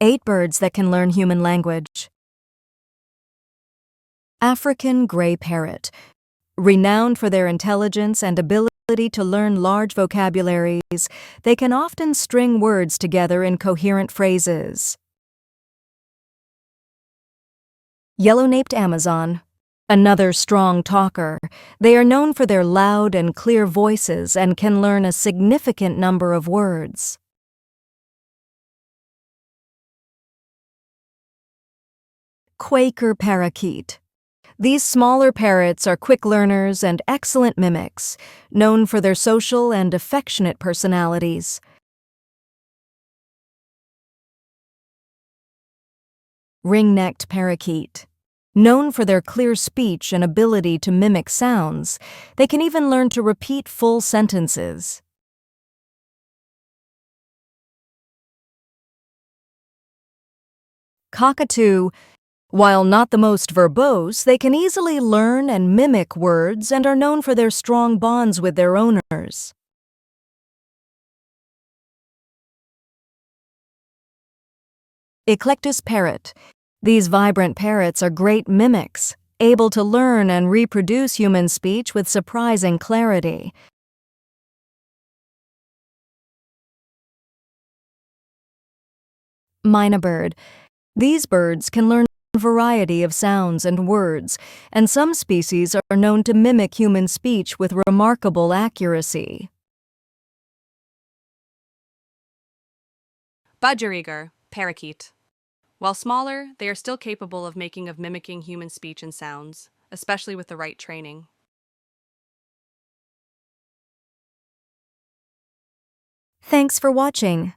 8 birds that can learn human language. African gray parrot. Renowned for their intelligence and ability to learn large vocabularies, they can often string words together in coherent phrases. Yellow-naped Amazon. Another strong talker, they are known for their loud and clear voices and can learn a significant number of words. Quaker parakeet. These smaller parrots are quick learners and excellent mimics, known for their social and affectionate personalities. Ringnecked parakeet. Known for their clear speech and ability to mimic sounds, they can even learn to repeat full sentences. Cockatoo. While not the most verbose, they can easily learn and mimic words and are known for their strong bonds with their owners. Eclectus parrot. These vibrant parrots are great mimics, able to learn and reproduce human speech with surprising clarity. Mynah bird. These birds can learn a variety of sounds and words, and some species are known to mimic human speech with remarkable accuracy. Budgerigar, parakeet. While smaller, they are still capable of mimicking human speech and sounds, especially with the right training. Thanks for watching.